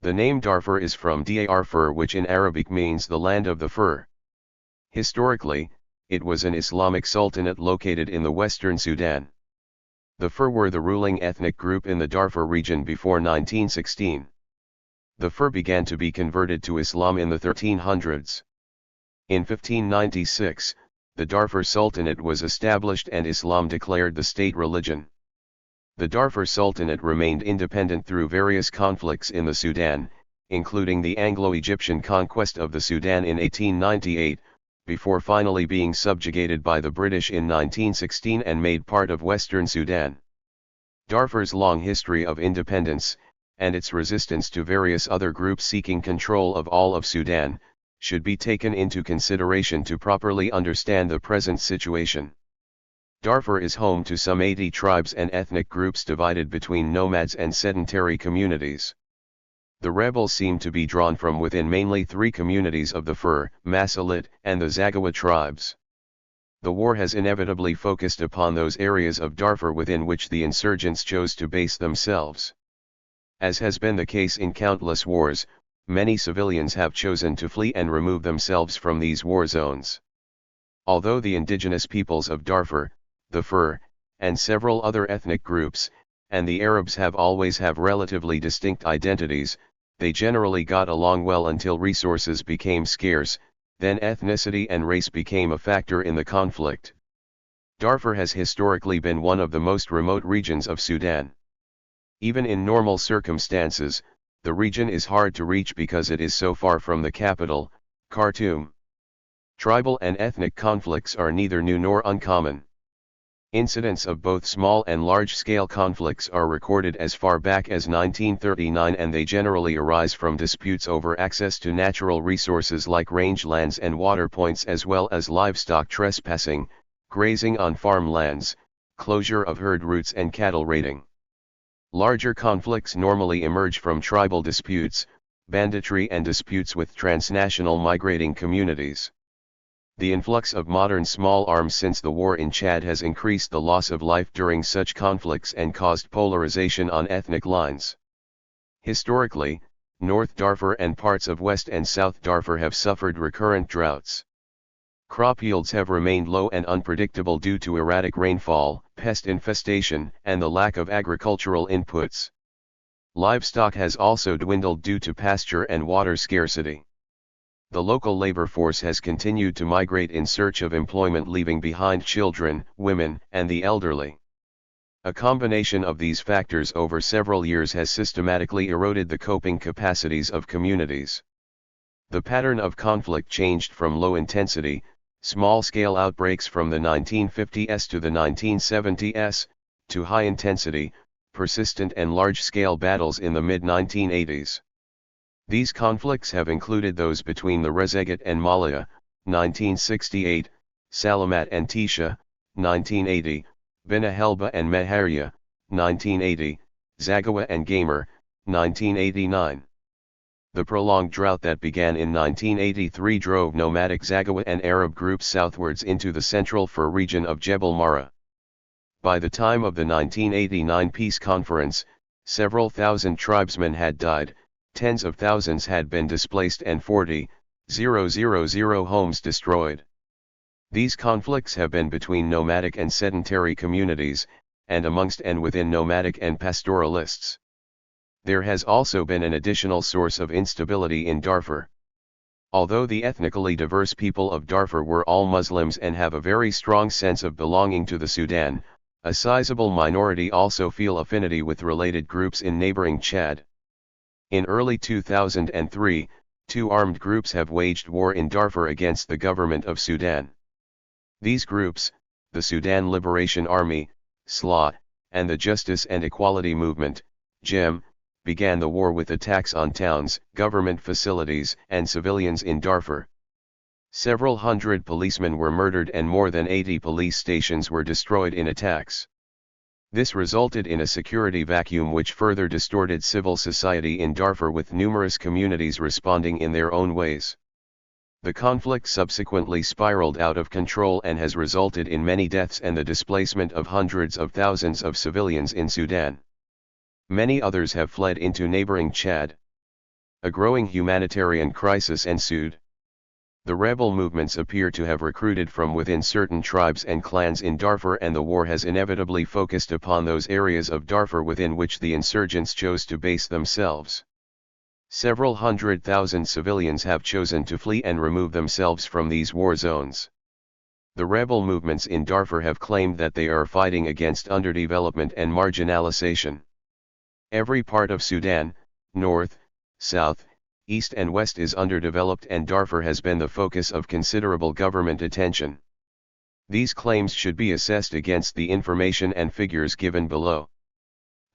The name Darfur is from Darfur, which in Arabic means the land of the fur. Historically, it was an Islamic sultanate located in the western Sudan. The Fur were the ruling ethnic group in the Darfur region before 1916. The Fur began to be converted to Islam in the 1300s. In 1596, the Darfur Sultanate was established and Islam declared the state religion. The Darfur Sultanate remained independent through various conflicts in the Sudan, including the Anglo-Egyptian conquest of the Sudan in 1898, before finally being subjugated by the British in 1916 and made part of Western Sudan. Darfur's long history of independence, and its resistance to various other groups seeking control of all of Sudan, should be taken into consideration to properly understand the present situation. Darfur is home to some 80 tribes and ethnic groups divided between nomads and sedentary communities. The rebels seem to be drawn from within mainly three communities of the Fur, Masalit, and the Zaghawa tribes. The war has inevitably focused upon those areas of Darfur within which the insurgents chose to base themselves. As has been the case in countless wars, many civilians have chosen to flee and remove themselves from these war zones. Although the indigenous peoples of Darfur, the Fur, and several other ethnic groups, and the Arabs have always relatively distinct identities, they generally got along well until resources became scarce, then ethnicity and race became a factor in the conflict. Darfur has historically been one of the most remote regions of Sudan. Even in normal circumstances, the region is hard to reach because it is so far from the capital, Khartoum. Tribal and ethnic conflicts are neither new nor uncommon. Incidents of both small and large-scale conflicts are recorded as far back as 1939, and they generally arise from disputes over access to natural resources like rangelands and water points, as well as livestock trespassing, grazing on farmlands, closure of herd routes and cattle raiding. Larger conflicts normally emerge from tribal disputes, banditry and disputes with transnational migrating communities. The influx of modern small arms since the war in Chad has increased the loss of life during such conflicts and caused polarization on ethnic lines. Historically, North Darfur and parts of West and South Darfur have suffered recurrent droughts. Crop yields have remained low and unpredictable due to erratic rainfall, pest infestation, and the lack of agricultural inputs. Livestock has also dwindled due to pasture and water scarcity. The local labor force has continued to migrate in search of employment, leaving behind children, women, and the elderly. A combination of these factors over several years has systematically eroded the coping capacities of communities. The pattern of conflict changed from low-intensity, small-scale outbreaks from the 1950s to the 1970s, to high-intensity, persistent and large-scale battles in the mid-1980s. These conflicts have included those between the Rezegat and Malaya, 1968, Salamat and Tisha, 1980, Bina Helba and Meharia, 1980, Zaghawa and Gamer, 1989. The prolonged drought that began in 1983 drove nomadic Zaghawa and Arab groups southwards into the central Fur region of Jebel Mara. By the time of the 1989 peace conference, several thousand tribesmen had died, tens of thousands had been displaced and 40,000 homes destroyed. These conflicts have been between nomadic and sedentary communities, and amongst and within nomadic and pastoralists. There has also been an additional source of instability in Darfur. Although the ethnically diverse people of Darfur were all Muslims and have a very strong sense of belonging to the Sudan, a sizable minority also feel affinity with related groups in neighboring Chad. In early 2003, two armed groups have waged war in Darfur against the government of Sudan. These groups, the Sudan Liberation Army, SLA, and the Justice and Equality Movement, JEM, began the war with attacks on towns, government facilities, and civilians in Darfur. Several hundred policemen were murdered and more than 80 police stations were destroyed in attacks. This resulted in a security vacuum which further distorted civil society in Darfur, with numerous communities responding in their own ways. The conflict subsequently spiraled out of control and has resulted in many deaths and the displacement of hundreds of thousands of civilians in Sudan. Many others have fled into neighboring Chad. A growing humanitarian crisis ensued. The rebel movements appear to have recruited from within certain tribes and clans in Darfur, and the war has inevitably focused upon those areas of Darfur within which the insurgents chose to base themselves. Several 100,000 civilians have chosen to flee and remove themselves from these war zones. The rebel movements in Darfur have claimed that they are fighting against underdevelopment and marginalization. Every part of Sudan, north, south, east and west is underdeveloped, and Darfur has been the focus of considerable government attention. These claims should be assessed against the information and figures given below.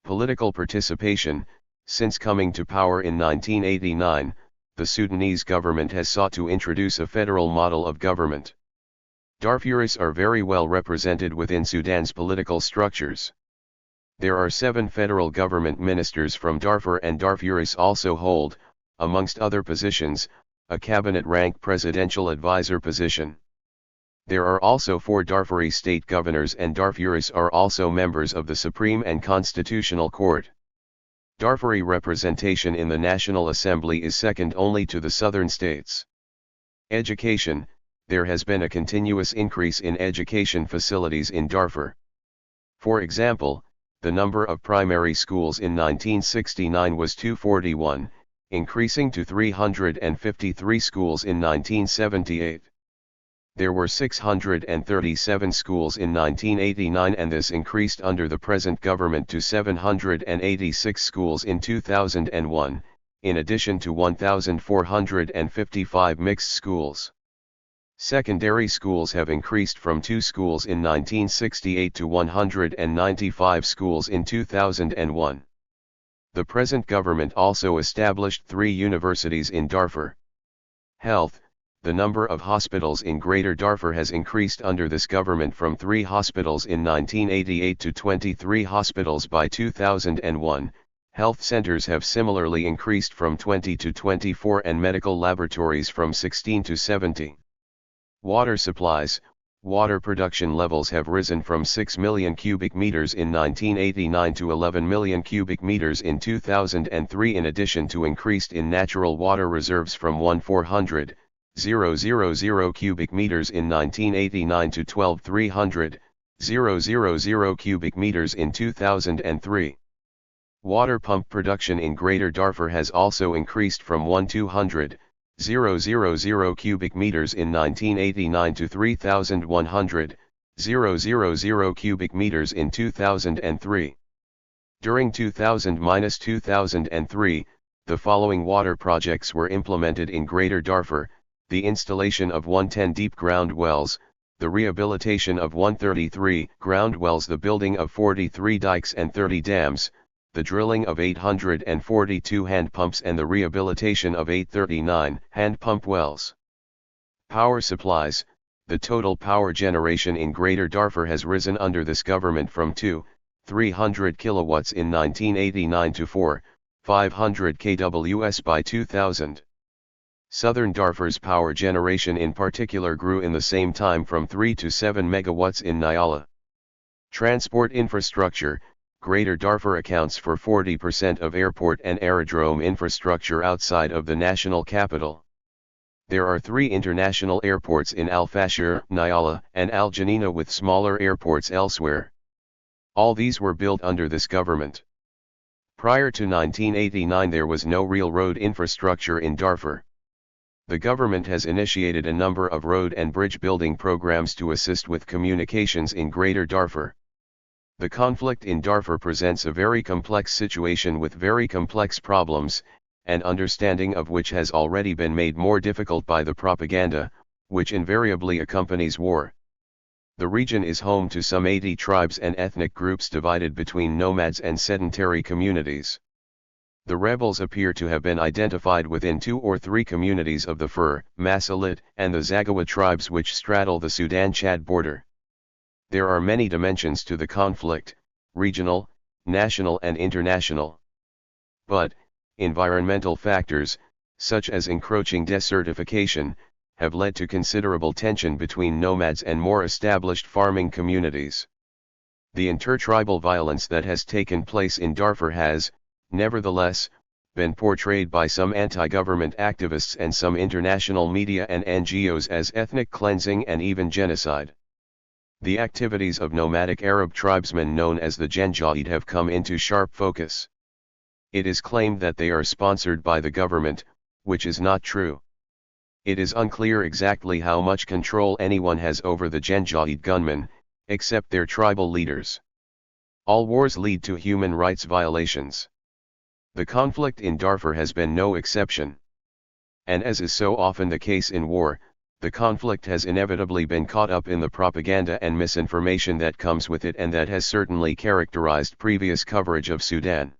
Political participation. Since coming to power in 1989, the Sudanese government has sought to introduce a federal model of government. Darfuris are very well represented within Sudan's political structures. There are 7 federal government ministers from Darfur, and Darfuris also hold, amongst other positions, a cabinet-rank presidential advisor position. There are also 4 Darfuri state governors, and Darfuris are also members of the Supreme and Constitutional Court. Darfuri representation in the National Assembly is second only to the southern states. Education. There has been a continuous increase in education facilities in Darfur. For example, the number of primary schools in 1969 was 241, increasing to 353 schools in 1978. There were 637 schools in 1989, and this increased under the present government to 786 schools in 2001, in addition to 1,455 mixed schools. Secondary schools have increased from 2 schools in 1968 to 195 schools in 2001. The present government also established 3 universities in Darfur. Health. The number of hospitals in Greater Darfur has increased under this government from 3 hospitals in 1988 to 23 hospitals by 2001. Health centers have similarly increased from 20 to 24, and medical laboratories from 16 to 70. Water supplies. Water production levels have risen from 6 million cubic meters in 1989 to 11 million cubic meters in 2003, in addition to increased in natural water reserves from 1,400,000 cubic meters in 1989 to 12,300,000 cubic meters in 2003. Water pump production in Greater Darfur has also increased from 1,200,000 cubic meters in 1989 to 3,100,000 cubic meters in 2003. During 2000-2003, the following water projects were implemented in Greater Darfur: the installation of 110 deep ground wells, the rehabilitation of 133 ground wells, the building of 43 dikes and 30 dams, the drilling of 842 hand pumps, and the rehabilitation of 839 hand pump wells. Power supplies. The total power generation in Greater Darfur has risen under this government from 2,300 kilowatts in 1989 to 4,500 kWs by 2000. Southern Darfur's power generation in particular grew in the same time from 3 to 7 megawatts in Nyala. Transport infrastructure. Greater Darfur accounts for 40% of airport and aerodrome infrastructure outside of the national capital. There are 3 international airports in Al Fashir, Nyala, and Al Janina, with smaller airports elsewhere. All these were built under this government. Prior to 1989 there was no real road infrastructure in Darfur. The government has initiated a number of road and bridge building programs to assist with communications in Greater Darfur. The conflict in Darfur presents a very complex situation with very complex problems, and understanding of which has already been made more difficult by the propaganda, which invariably accompanies war. The region is home to some 80 tribes and ethnic groups divided between nomads and sedentary communities. The rebels appear to have been identified within 2 or 3 communities of the Fur, Masalit, and the Zaghawa tribes which straddle the Sudan-Chad border. There are many dimensions to the conflict: regional, national and international. But, environmental factors, such as encroaching desertification, have led to considerable tension between nomads and more established farming communities. The intertribal violence that has taken place in Darfur has, nevertheless, been portrayed by some anti-government activists and some international media and NGOs as ethnic cleansing and even genocide. The activities of nomadic Arab tribesmen known as the Janjaweed have come into sharp focus. It is claimed that they are sponsored by the government, which is not true. It is unclear exactly how much control anyone has over the Janjaweed gunmen, except their tribal leaders. All wars lead to human rights violations. The conflict in Darfur has been no exception. And as is so often the case in war, the conflict has inevitably been caught up in the propaganda and misinformation that comes with it and that has certainly characterized previous coverage of Sudan.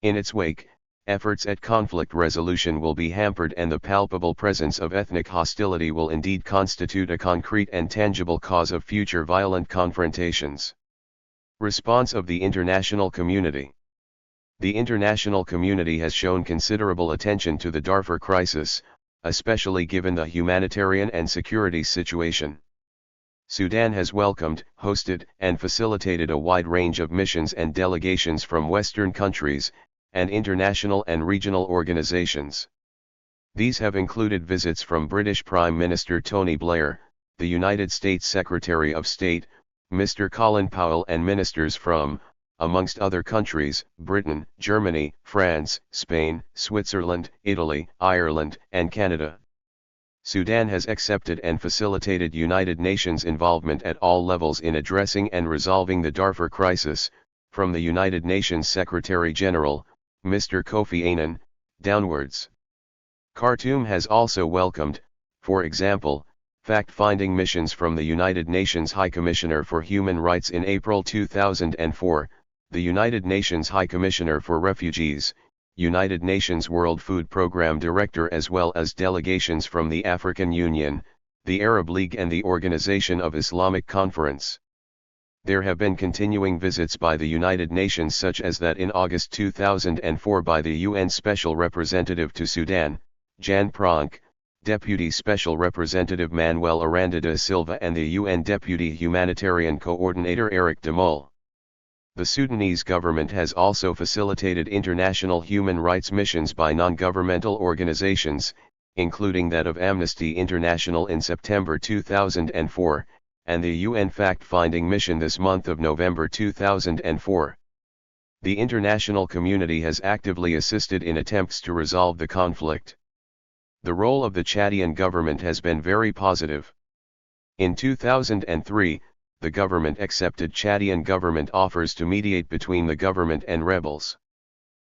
In its wake, efforts at conflict resolution will be hampered and the palpable presence of ethnic hostility will indeed constitute a concrete and tangible cause of future violent confrontations. Response of the international community. The international community has shown considerable attention to the Darfur crisis, especially given the humanitarian and security situation. Sudan has welcomed, hosted, and facilitated a wide range of missions and delegations from Western countries, and international and regional organizations. These have included visits from British Prime Minister Tony Blair, the United States Secretary of State, Mr. Colin Powell, and ministers from, amongst other countries, Britain, Germany, France, Spain, Switzerland, Italy, Ireland, and Canada. Sudan has accepted and facilitated United Nations involvement at all levels in addressing and resolving the Darfur crisis, from the United Nations Secretary-General, Mr. Kofi Annan, downwards. Khartoum has also welcomed, for example, fact-finding missions from the United Nations High Commissioner for Human Rights in April 2004, the United Nations High Commissioner for Refugees, United Nations World Food Programme Director, as well as delegations from the African Union, the Arab League and the Organization of Islamic Conference. There have been continuing visits by the United Nations, such as that in August 2004 by the UN Special Representative to Sudan, Jan Pronk, Deputy Special Representative Manuel Aranda da Silva, and the UN Deputy Humanitarian Coordinator Eric de Mol. The Sudanese government has also facilitated international human rights missions by non-governmental organizations, including that of Amnesty International in September 2004, and the UN fact-finding mission this month of November 2004. The international community has actively assisted in attempts to resolve the conflict. The role of the Chadian government has been very positive. In 2003, the government accepted Chadian government offers to mediate between the government and rebels.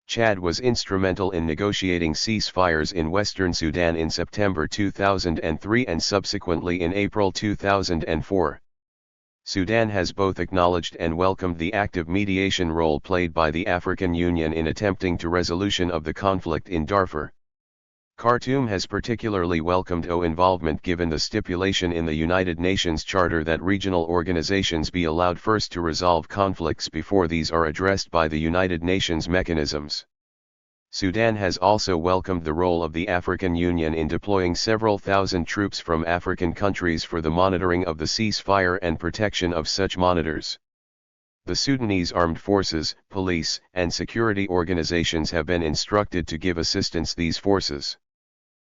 Chad was instrumental in negotiating ceasefires in Western Sudan in September 2003 and subsequently in April 2004. Sudan has both acknowledged and welcomed the active mediation role played by the African Union in attempting to resolution of the conflict in Darfur. Khartoum has particularly welcomed OUN involvement given the stipulation in the United Nations Charter that regional organizations be allowed first to resolve conflicts before these are addressed by the United Nations mechanisms. Sudan has also welcomed the role of the African Union in deploying several thousand troops from African countries for the monitoring of the ceasefire and protection of such monitors. The Sudanese armed forces, police, and security organizations have been instructed to give assistance these forces.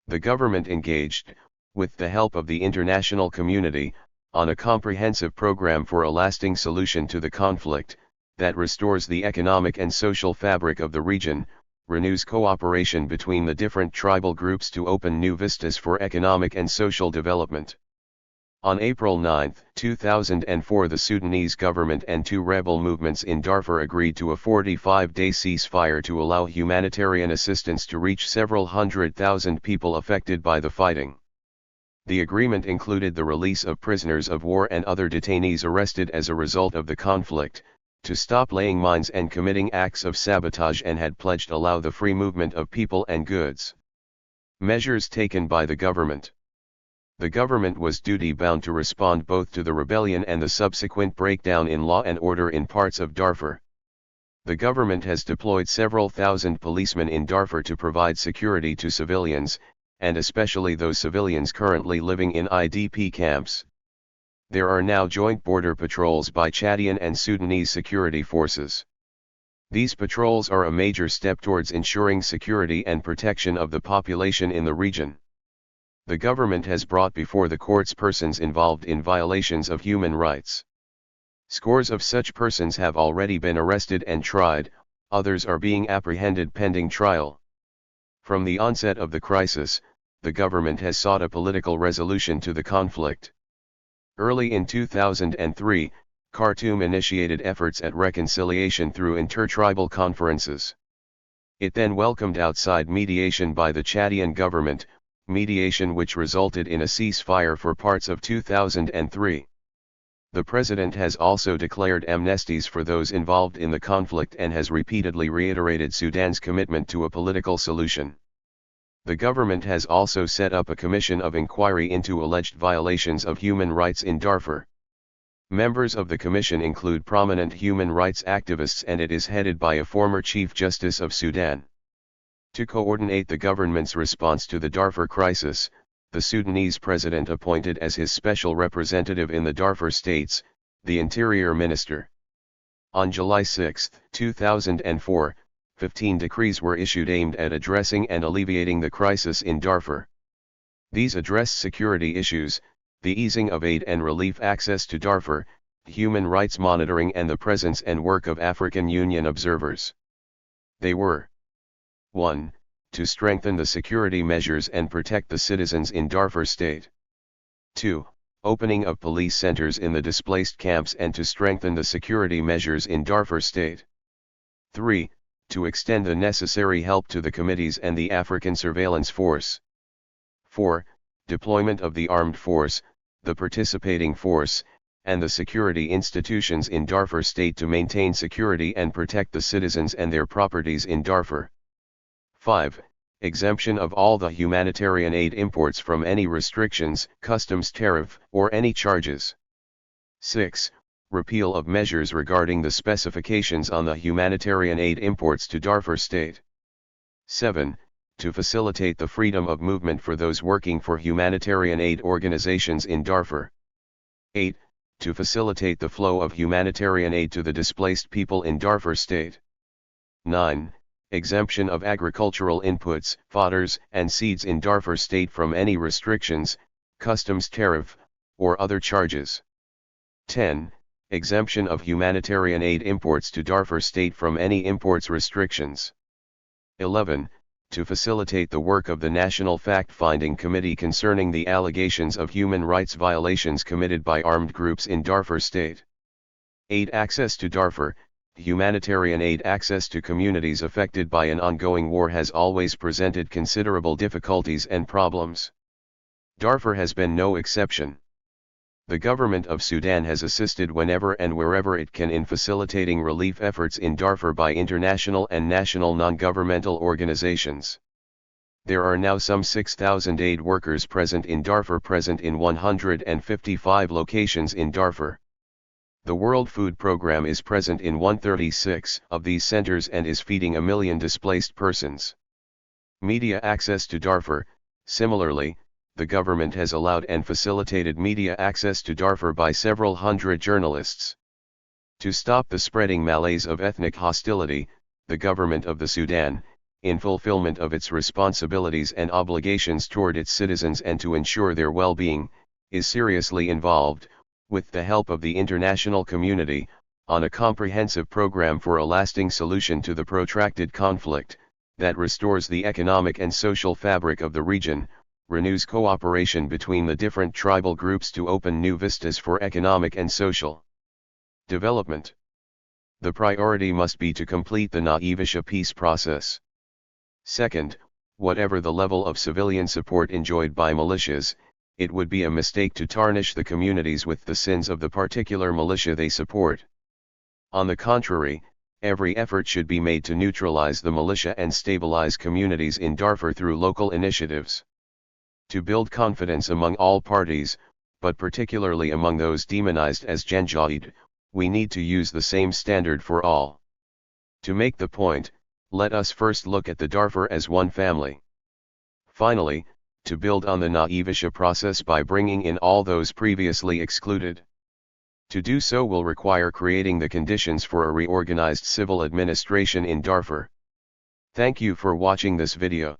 The government engaged, with the help of the international community, on a comprehensive program for a lasting solution to the conflict, that restores the economic and social fabric of the region, renews cooperation between the different tribal groups to open new vistas for economic and social development. On April 9, 2004, the Sudanese government and two rebel movements in Darfur agreed to a 45-day ceasefire to allow humanitarian assistance to reach several 100,000 people affected by the fighting. The agreement included the release of prisoners of war and other detainees arrested as a result of the conflict, to stop laying mines and committing acts of sabotage, and had pledged to allow the free movement of people and goods. Measures taken by the government. The government was duty-bound to respond both to the rebellion and the subsequent breakdown in law and order in parts of Darfur. The government has deployed several thousand policemen in Darfur to provide security to civilians, and especially those civilians currently living in IDP camps. There are now joint border patrols by Chadian and Sudanese security forces. These patrols are a major step towards ensuring security and protection of the population in the region. The government has brought before the courts persons involved in violations of human rights. Scores of such persons have already been arrested and tried, others are being apprehended pending trial. From the onset of the crisis, the government has sought a political resolution to the conflict. Early in 2003, Khartoum initiated efforts at reconciliation through intertribal conferences. It then welcomed outside mediation by the Chadian government, mediation which resulted in a ceasefire for parts of 2003. The president has also declared amnesties for those involved in the conflict and has repeatedly reiterated Sudan's commitment to a political solution. The government has also set up a commission of inquiry into alleged violations of human rights in Darfur. Members of the commission include prominent human rights activists and it is headed by a former Chief Justice of Sudan. To coordinate the government's response to the Darfur crisis, the Sudanese president appointed as his special representative in the Darfur states, the Interior Minister. On July 6, 2004, 15 decrees were issued aimed at addressing and alleviating the crisis in Darfur. These address security issues, the easing of aid and relief access to Darfur, human rights monitoring and the presence and work of African Union observers. They were: 1. To strengthen the security measures and protect the citizens in Darfur State. 2. Opening of police centers in the displaced camps and to strengthen the security measures in Darfur State. 3. To extend the necessary help to the committees and the African Surveillance Force. 4. Deployment of the armed force, the participating force, and the security institutions in Darfur State to maintain security and protect the citizens and their properties in Darfur. 5. Exemption of all the humanitarian aid imports from any restrictions, customs tariff, or any charges. 6. Repeal of measures regarding the specifications on the humanitarian aid imports to Darfur State. 7. To facilitate the freedom of movement for those working for humanitarian aid organizations in Darfur. 8. To facilitate the flow of humanitarian aid to the displaced people in Darfur State. 9. Exemption of agricultural inputs, fodders, and seeds in Darfur State from any restrictions, customs tariff, or other charges. 10. Exemption of humanitarian aid imports to Darfur State from any imports restrictions. 11. To facilitate the work of the National Fact-Finding Committee concerning the allegations of human rights violations committed by armed groups in Darfur State. 8. Access to Darfur. Humanitarian aid access to communities affected by an ongoing war has always presented considerable difficulties and problems. Darfur has been no exception. The government of Sudan has assisted whenever and wherever it can in facilitating relief efforts in Darfur by international and national non-governmental organizations. There are now some 6,000 aid workers present in Darfur, present in 155 locations in Darfur. The World Food Programme is present in 136 of these centers and is feeding 1 million displaced persons. Media access to Darfur. Similarly, the government has allowed and facilitated media access to Darfur by several hundred journalists. To stop the spreading malaise of ethnic hostility, the government of the Sudan, in fulfillment of its responsibilities and obligations toward its citizens and to ensure their well-being, is seriously involved, with the help of the international community, on a comprehensive program for a lasting solution to the protracted conflict, that restores the economic and social fabric of the region, renews cooperation between the different tribal groups to open new vistas for economic and social development. The priority must be to complete the Naivasha peace process. Second, whatever the level of civilian support enjoyed by militias, it would be a mistake to tarnish the communities with the sins of the particular militia they support. On the contrary, every effort should be made to neutralize the militia and stabilize communities in Darfur through local initiatives. To build confidence among all parties, but particularly among those demonized as Janjaweed, we need to use the same standard for all. To make the point, let us first look at the Darfur as one family. Finally, to build on the Naivasha process by bringing in all those previously excluded. To do so will require creating the conditions for a reorganized civil administration in Darfur. Thank you for watching this video.